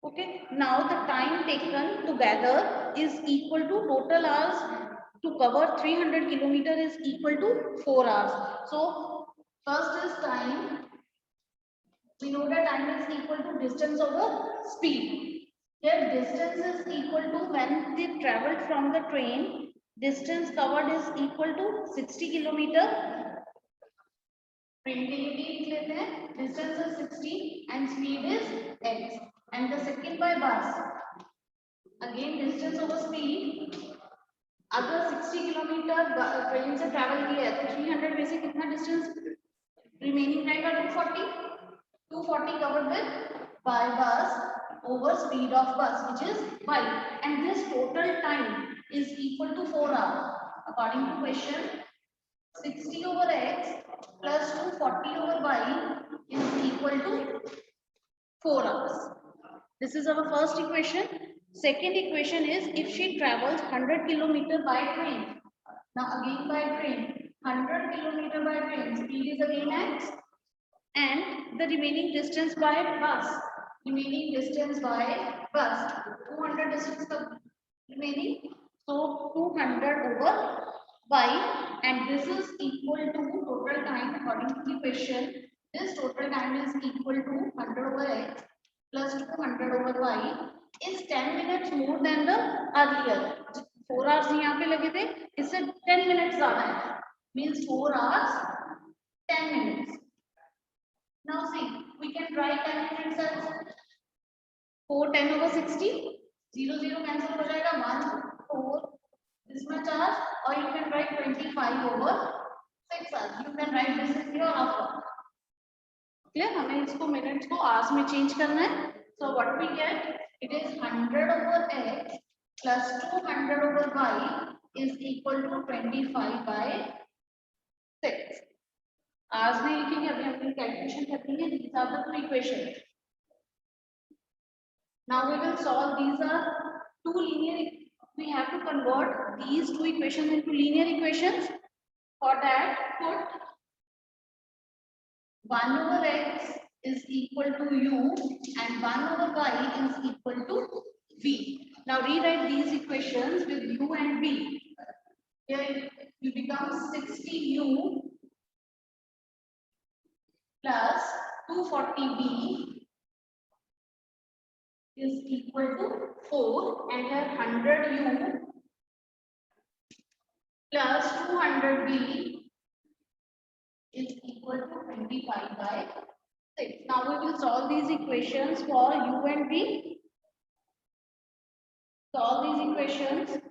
Okay, now the time taken together is equal to total hours to cover 300 kilometer is equal to 4 hours. So first is time. We know that time is equal to distance over speed. Here distance is equal to when they traveled from the train. Distance covered is equal to 60 kilometer. Train के लिए भी लिख लेते हैं. Distance is 60 and speed is x. And the second by bus. Again distance over speed. अगर 60 kilometre train से travel किया है तो 300 में से कितना डिस्टेंस रिमेनिंग रहेगा 240 covered with by bus over speed of bus which is y, and this total time is equal to 4 hours according to question. 60 over x plus 240 over y is equal to 4 hours. This is our first equation. Second equation is if she travels 100 kilometer by train. Now again by train, 100 kilometer by train, speed is again x, and the remaining distance by bus. Remaining distance by bus, 200 distance remaining. So 200 over y, and this is equal to total time according to the question. This total time is equal to 100 over x plus 200 over y is 10 minutes more than the earlier. 4 hours यहाँ पे लगे थे, इससे 10 minutes ज़्यादा है. Means 4 hours 10 minutes. Now see, we can write 10 minutes as 4 10 over 60. 0 0 cancel हो जाएगा. 1 4 this much hours, or you can write 25 over 6 hours. You can write this in your hour. Clear? हमें इसको minutes को hours में change करना है. So what we get? It is 100 over x plus 200 over y is equal to 25 by 6. Hours में लिखेंगे, अभी हम calculation करेंगे. These are the two equations. Now we will solve. These are two linear. We have to convert these two equations into linear equations. For that, put 1 over x is equal to u and 1 over y is equal to v. Now rewrite these equations with u and v. Here you become 60u plus 240v is equal to 4, and here 100u plus 200v is equal to 25 by 6. Now we will solve these equations for u and v. Solve these equations.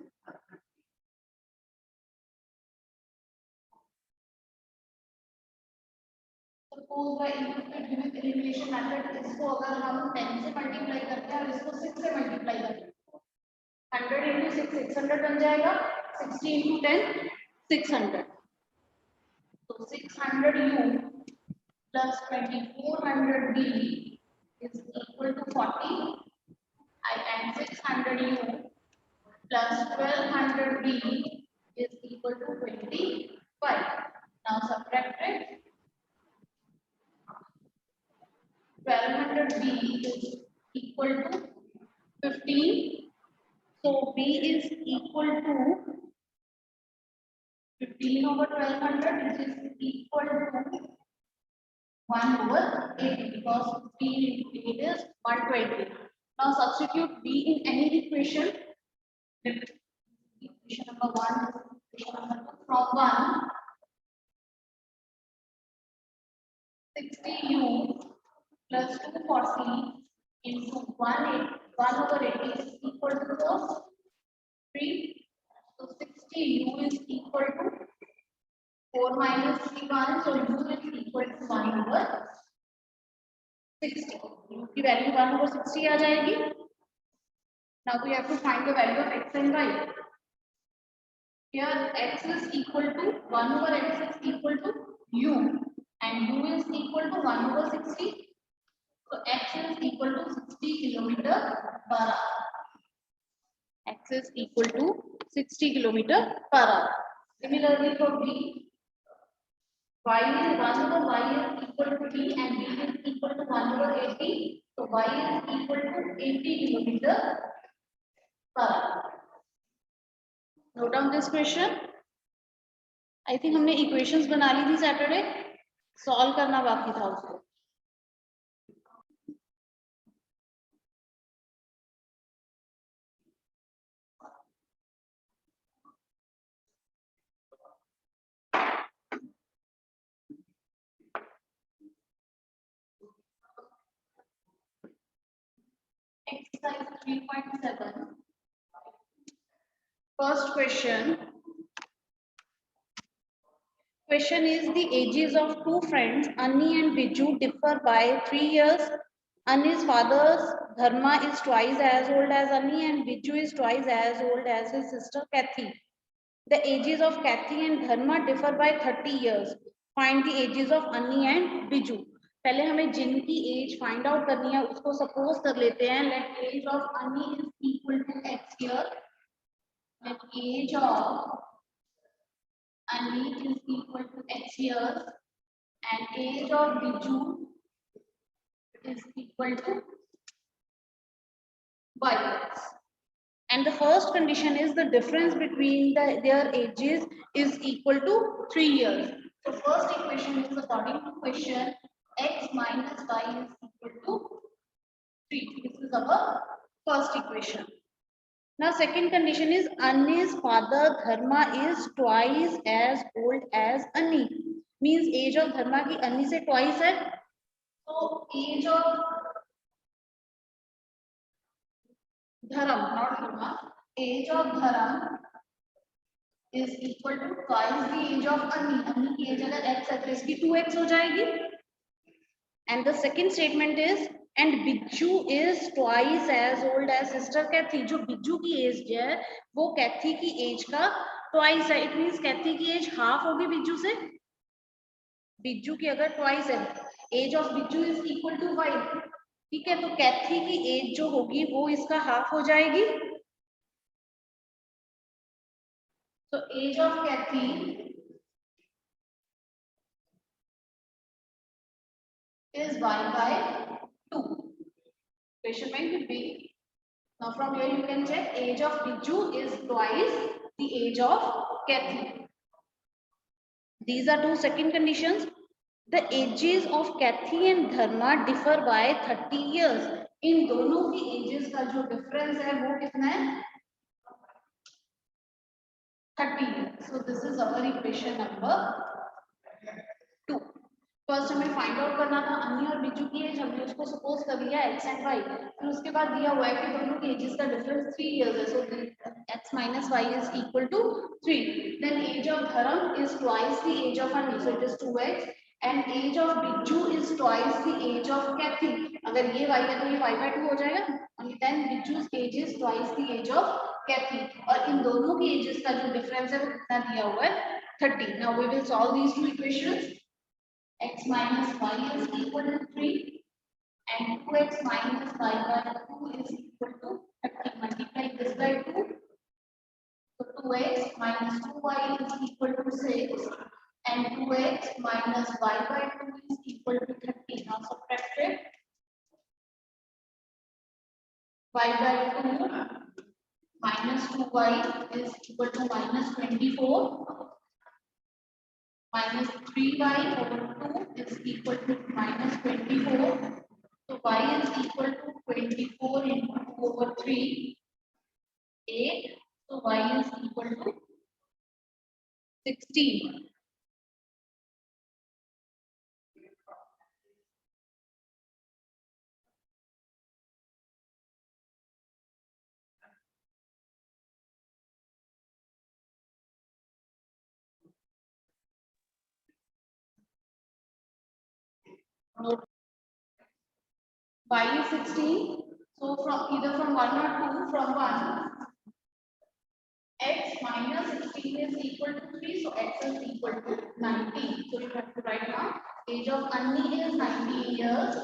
Suppose by input elimination method, इसको अगर हम 10 से multiply करते हैं और इसको 6 से multiply करते हैं, 100 into 6 600 बन जाएगा. 60 into 10 600. So 600u plus 2400v is equal to 40. And 600u plus 1200v is equal to 25. Now subtract it. 1200v is equal to 15. So v is equal to 15 over 1200, which is equal to 1 over 80 because 15 into 8 is 120. Now substitute v in any equation. Equation number 1, equation number 2. From 1, 60u plus 240 into 1 over 80 is equal to 3. So 60u is equal to 4 minus 3 1. So u is equal to 1 over 60. U की value 1 over 60 आ जाएगी. Now we have to find the value of x and y. Here x is equal to 1 over x is equal to u, and u is equal to 1 over 60. So x is equal to 60 kilometer per hour. X is equal to 60 kilometer per hour. Similarly for b, y is 1 over y is equal to b and b is equal to 1 over 80. So y is equal to 80 kilometer per hour. Note down this question. I think हमने equations बना ली थी Saturday, solve करना बाकी था उसको. Exercise 3.7. First question. Question is the ages of two friends, Anni and Biju, differ by 3 years. Anni's father's Dharma is twice as old as Anni and Biju is twice as old as his sister Kathy. The ages of Kathy and Dharma differ by 30 years. Find the ages of Anni and Biju. पहले हमें जिनकी as find out करनी है उसको suppose कर लेते हैं. Let age of Annie is equal to x year. Let age of Annie is equal to x years and age of Biju is equal to y years. And the first condition is the difference between their ages is equal to 3 years. So first equation is according to question x minus y is equal to 3. This is our first equation. Now second condition is Anni's father Dharma is twice as old as Anni. Means age of Dharma की Anni से twice है. So age of Dharam, not Dharma, age of Dharam is equal to twice the age of Anni. Anni की age अगर x है तो इसकी 2x हो जाएगी. And the second statement is and Biju is twice as old as sister Kathy. जो बिज्जू की एज है वो कैथी की एज का ट्वाइस है. इट मींस कैथी की एज हाफ होगी बिज्जू से. बिज्जू की अगर ट्वाइस है, as of Bijju is equal to 5. ठीक है, तो कैथी की एज जो होगी वो इसका हाफ हो जाएगी. तो age of Kathy is y by 2. Question bank will be. Now from here you can check age of Biju is twice the age of Kathy. These are two second conditions. The ages of Kathy and Dharma differ by 30 years. इन दोनों की ages का जो difference है वो कितना है? 30 years. So this is our equation number 2. First हमें find out करना था अन्नी और बिज्जू की एज. हमने उसको सपोज कर लिया x एंड y. फिर उसके बाद दिया हुआ है कि दोनों के एजेस का डिफरेंस 3 इयर्स है. So x minus y is equal to 3. Then age of Dharam is twice the age of Annie, so it is 2x. And age of Bijju is twice the age of Cathy. अगर ये y है तो ये 5/2 हो जाएगा. And then Bijju's age is twice the age of Cathy. और इन दोनों के एजेस का जो डिफरेंस है वो कितना दिया हुआ है? 30. Now we will solve these two equations. X minus y is equal to 3 and 2x minus y by 2 is equal to 30. Multiply this by 2. So 2x minus 2y is equal to 6 and 2x minus y by 2 is equal to 30. Now subtract it. Y by 2 minus 2y is equal to minus 24. Minus 3y over 2 is equal to minus 24. So y is equal to 24 into 2 over 3, 8. So y is equal to 16. Y is 16. So from either from 1 or 2, from 1, x minus 16 is equal to 3. So x is equal to 19. So you have to write now. Age of Anni is 19 years.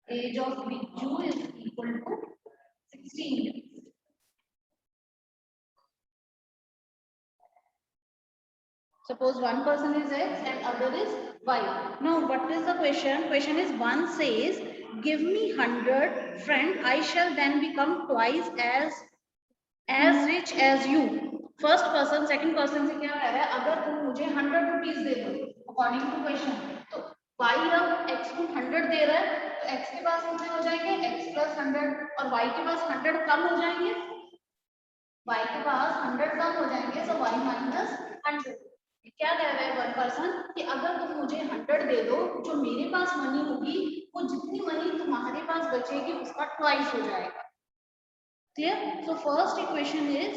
Age of Biju is equal to 16 years. Suppose one person is X and other is Y. Now what is the question? Question is, one says, give me 100, friend, I shall then become twice as rich as you. First person second person से क्या कह रहा है, अगर तुम मुझे 100 rupees दे दो according to question, तो y अब x को 100 दे रहा है, तो x के पास कितने हो जाएंगे, x प्लस 100, और y के पास 100 कम हो जाएंगे, y के पास 100 कम हो जाएंगे, so y माइनस 100. क्या कह रहा है वन पर्सन कि अगर तुम मुझे 100 दे दो, जो मेरे पास मनी होगी वो जितनी मनी तुम्हारे पास बचेगी उसका ट्वाइस हो जाएगा. Clear? So first equation is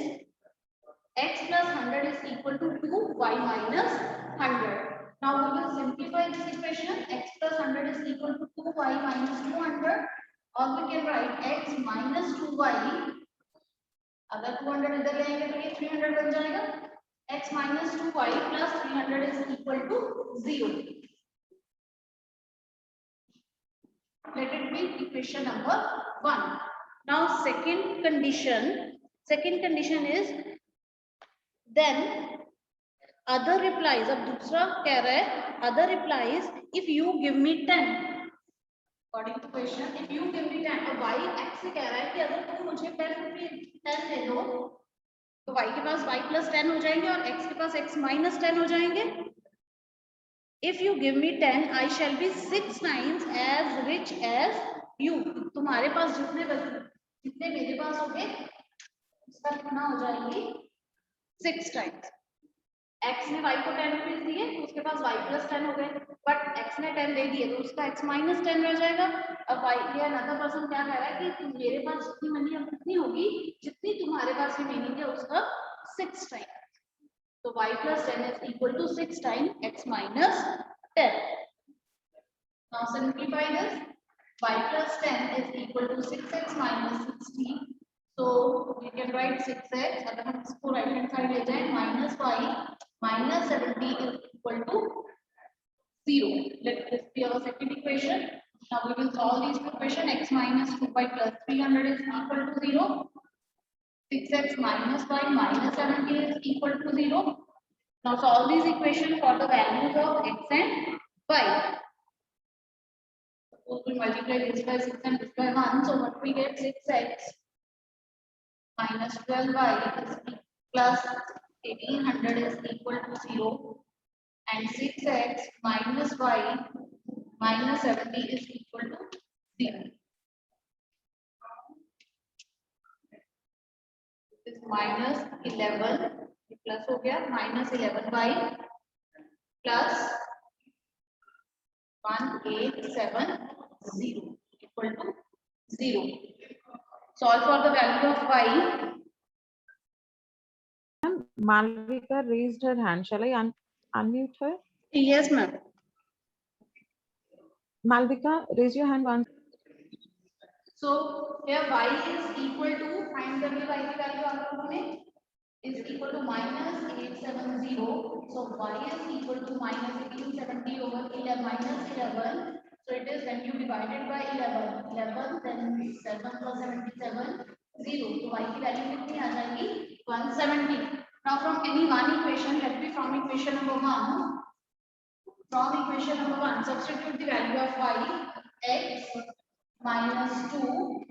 x plus 100 is equal to 2, y minus 100. Now we will simplify this equation. X plus 100 is equal to 2, y minus 200. Or we can write x minus 2y. अगर 200 इधर ले आएंगे तो ये 300 बन जाएगा. X minus 2y plus 300 is equal to 0. Let it be equation number 1. Now second condition is, then other replies. अब दूसरा कह रहा है other replies if you give me 10. According to question, if you give me 10, और y x से कह रहा है कि अगर तुम मुझे 10 दे दो, तो y के पास y plus 10 हो जाएंगे और x के पास x minus 10 हो जाएंगे. If you give me 10, I shall be 6 times as rich as you. तुम्हारे पास जितने मेरे पास हो गए उसका कितना हो जाएगी 6 टाइम्स. x ने y को 10 रुपीज दिए तो उसके पास y प्लस 10 हो गए, बट x ने 10 दे दिए तो उसका x माइनस 10 रह जाएगा. अब y ये अनदर पर्सन क्या कह रहा है कि तुम मेरे पास जितनी मनी अब कितनी होगी, जितनी तुम्हारे पास रिमेनिंग है उसका 6 times. So y plus 10 is equal to 6 times x minus 10. Now simplify this. Y plus 10 is equal to 6x minus 60. So we can write 6x. अगर हम इसको right hand side ले जाएं, minus y minus 70 is equal to 0. Let this be our second equation. Now we will solve these two equations. X minus 2y plus 300 is equal to 0. 6x minus y minus 70 is equal to 0. Now solve these equations for the values of x and y. Suppose we multiply this by 6 and this by 1. So what we get, 6x minus 12y is plus 1800 is equal to 0. And 6x minus y minus 70 is equal to 0. This is minus 11 plus हो गया minus 11y plus 1870 equal to 0. Solve for the value of y. Malvika raised her hand. Shall I unmute her? Yes, ma'am. Malvika, raise your hand once. So here y is equal to, find the y की value आप लोगों ने, is equal to minus 870. So y is equal to minus 1870 over 11 minus 11. So it is when you divided by 11 then 7 plus 77 0. So y की value कितनी आ जाएगी 170. Now from any one equation, let me from equation number 1. From equation number 1, substitute the value of y. X minus 2,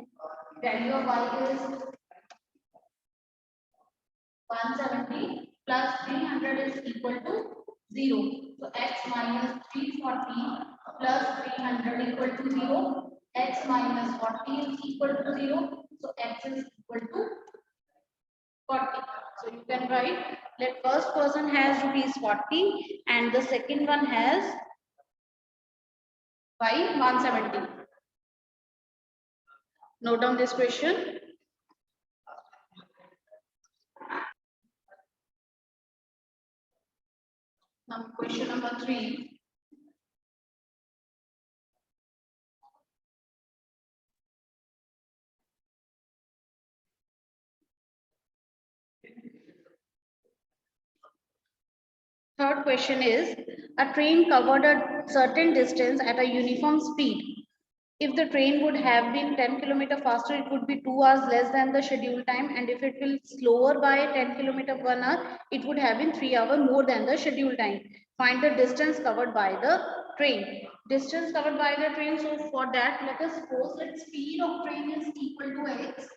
value of y is 170 plus 300 is equal to 0. So x minus 340 plus 300 equal to 0. X minus 40 is equal to 0. So x is equal to 40. So you can write, let first person has rupees 40 and the second one has 170. Note down this question. Now question number 3. Third question is, a train covered a certain distance at a uniform speed. If the train would have been 10 km faster, it would be 2 hours less than the scheduled time, and if it will slower by 10 km 1 hour, it would have been 3 hours more than the scheduled time. Find the distance covered by the train. Distance covered by the train, so for that, let us suppose that speed of train is equal to x.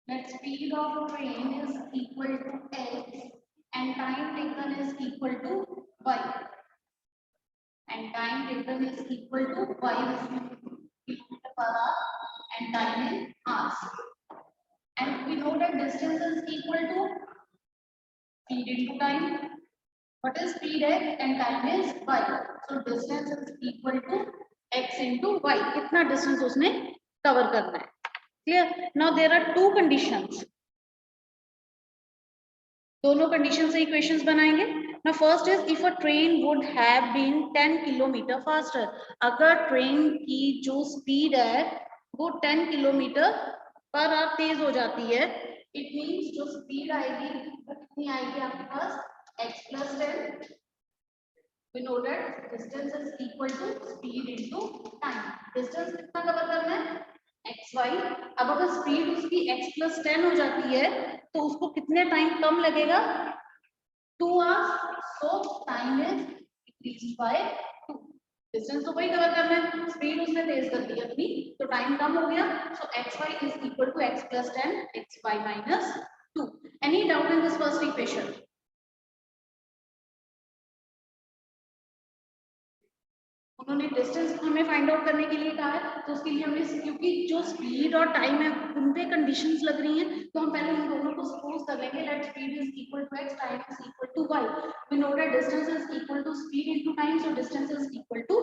That speed of train is equal to x and time taken is equal to y. And time taken is equal to y, which is km per hour, and time in hours. And we know that distance is equal to speed into time. What is speed x and time is y? So distance is equal to x into y. कितना distance उसने cover करना है? Clear? Now there are two conditions. दोनों conditions से equations बनाएंगे. Now first is if a train would have been 10 km faster. अगर train की जो speed है वो 10 km पर आवर तेज हो जाती है, it means जो speed आएगी वो कितनी आएगी आपके पास x plus 10. We know that distance is equal to speed into time. Distance कितना कवर करना है xy. अब अगर स्पीड उसकी x plus 10 हो जाती है तो उसको कितने टाइम कम लगेगा 2 hours. So time is increased by 2. Distance तो वही कवर करना है, स्पीड उसने तेज कर दी अपनी तो टाइम कम हो गया. So xy is equal to x plus 10 xy minus 2. Any doubt in this first equation? उन्होंने डिस्टेंस हमें फाइंड आउट करने के लिए कहा है, तो उसके लिए हमने क्योंकि जो स्पीड और टाइम है उन पे कंडीशंस लग रही हैं, तो हम पहले उन दोनों को सपोज कर लेंगे. Let speed is equal to x, time is equal to y. We know that distance is equal to speed into time, so distance is equal to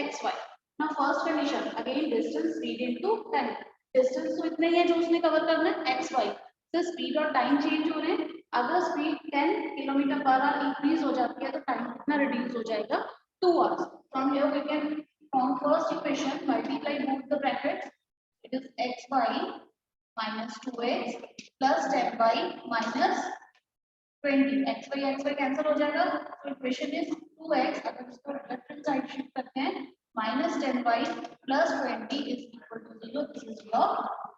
xy. Now first condition again distance speed into time. Distance तो इतना ही है जो उसने cover करना है xy. तो speed और time change हो रहे हैं. अगर speed 10 km per hour increase हो जाती है तो टाइम कितना रिड्यूस हो जाएगा 2 hours. From here we can from first equation multiply both the brackets. It is xy minus 2x plus 10y minus 20. xy cancel हो जाएगा. So equation is 2x. अगर इसको left hand side shift करते हैं minus 10y plus 20 is equal to 0. This is your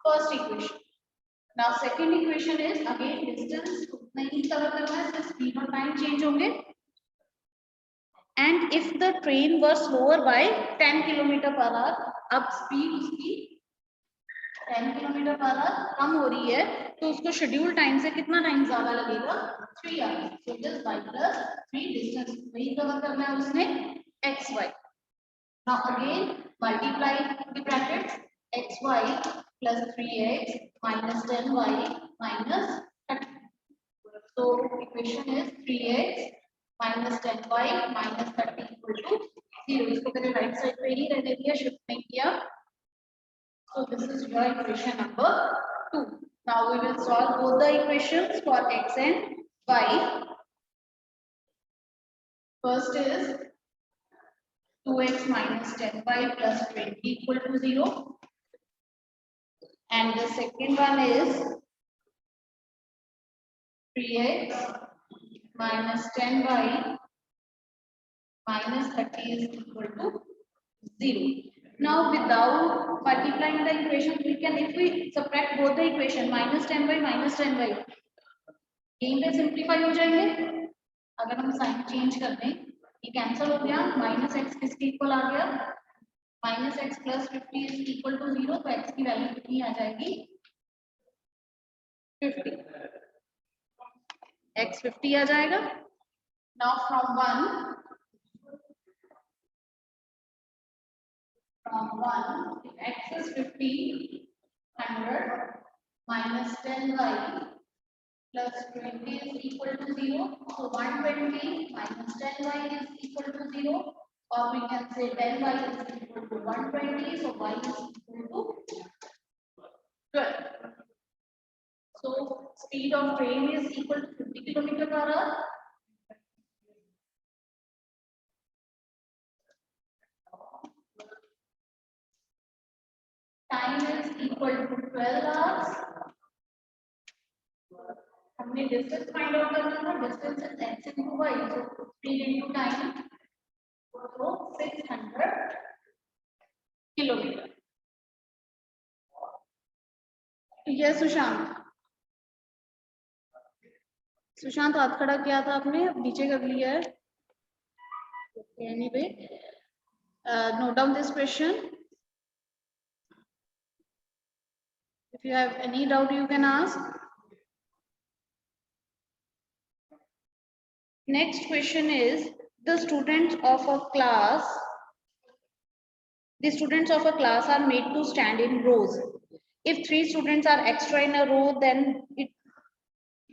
first equation. Now second equation is again distance उतना ही cover करना है, सिर्फ speed और time change होंगे. And if the train was slower by 10 km per hour, अब speed उसकी 10 km per hour कम हो रही है तो उसको schedule time से कितना टाइम ज्यादा लगेगा 3 hours. So it is y plus 3. distance वही cover करना है उसने xy. Now again multiply the brackets. xy plus 3x minus 10y minus 30. So equation is 3x minus 10y minus 30 equal to 0. इसको मैंने राइट साइड पे ही रहने दिया, shift नहीं किया. So this is your equation number 2. Now we will solve both the equations for x and y. First is 2x minus 10y plus 20 equal to 0. And the second one is 3x minus 10y minus 30 is equal to 0. Now without multiplying the equation, we can, if we subtract both the equation minus 10y, यहीं पे simplify हो जाएंगे. अगर हम sign change कर दें ये cancel हो गया. माइनस एक्स किसके इक्वल आ गया minus x plus 50 is equal to 0. तो एक्स की वैल्यू कितनी आ जाएगी 50. x 50 आ जाएगा. Now from 1 if x is 50, 100 minus 10y plus 20 is equal to 0. So 120 minus 10y is equal to 0, or we can say 10y is equal to 120. So y is equal to 12. So speed of train is equal to 50 km per hour. Time is equal to 12 hours. हमने distance find out करना था. Distance is x into y. So speed into time. So 600 kilometer. Yes Sushant, Sushant हाथ खड़ा किया था आपने, अब नीचे कर लिया है। Anyway, note down this question. If you have any doubt, you can ask. Next question is the students of a class. The students of a class are made to stand in rows. If 3 students are extra in a row, then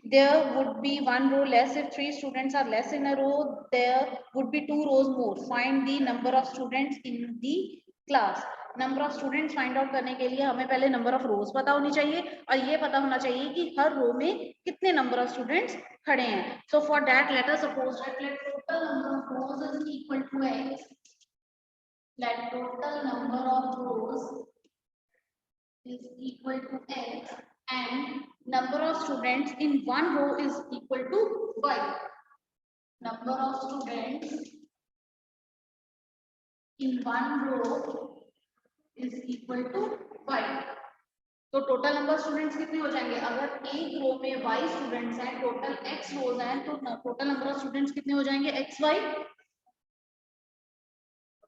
there would be 1 row less. If 3 students are less in a row, there would be 2 rows more. Find the number of students in the class. Number of students find out करने के लिए हमें पहले number of रोज पता होनी चाहिए और ये पता होना चाहिए कि हर रो में कितने नंबर ऑफ स्टूडेंट्स खड़े हैं. So for that let us suppose that let total number of rows is equal to x. Let total number of rows is equal to x and number of students in one row is equal to y. Number of students in one row is equal to y. तो total number students कितने हो जाएंगे? अगर एक रो में y students हैं, total x रोज हैं, तो टोटल नंबर ऑफ स्टूडेंट्स कितने हो जाएंगे? x y.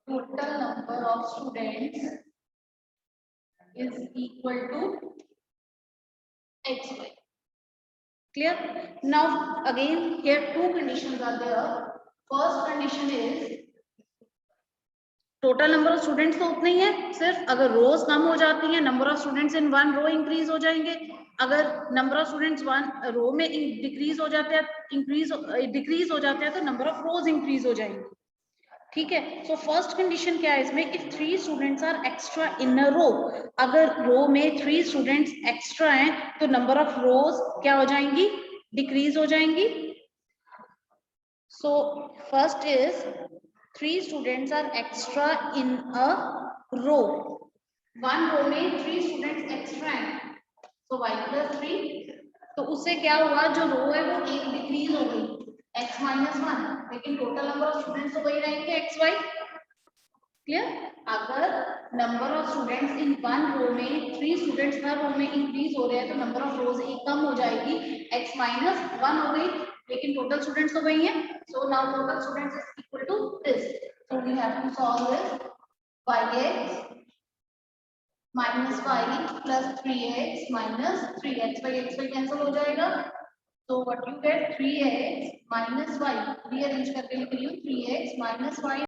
Total number of students is equal to x y. Clear? Now again here two conditions are there. First condition is total number of students तो उतने ही है, सिर्फ अगर रोज कम हो जाती हैं number of students in one row increase हो जाएंगे. अगर number of students one row में डिक्रीज हो जाते हैं, डिक्रीज हो जाते हैं तो नंबर ऑफ रोज इंक्रीज हो जाएंगे. ठीक है. सो फर्स्ट कंडीशन क्या है इसमें? इफ 3 स्टूडेंट्स आर एक्स्ट्रा इन अ रो, अगर रो में 3 स्टूडेंट्स एक्स्ट्रा हैं तो नंबर ऑफ रोज क्या हो जाएंगी? डिक्रीज हो जाएंगी. So first is 3 students are extra in a row. One row में 3 students extra हैं, so y plus 3. तो उससे क्या हुआ? जो रो है वो एक डिक्रीज हो गई, x minus 1, लेकिन टोटल नंबर ऑफ स्टूडेंट्स तो वही रहेंगे x y. क्लियर? अगर number of students in one row में 3 स्टूडेंट्स हर रो में इंक्रीज हो रहे हैं तो नंबर ऑफ रोज एक कम हो जाएगी, x minus 1 हो गई, लेकिन टोटल स्टूडेंट्स तो वही हैं. So now total students is equal to this. So we have to solve this. Yx minus y plus 3x minus 3x by x y cancel हो जाएगा. So what you get? 3x minus y. Rearrange करके लिख रही हूँ 3x minus y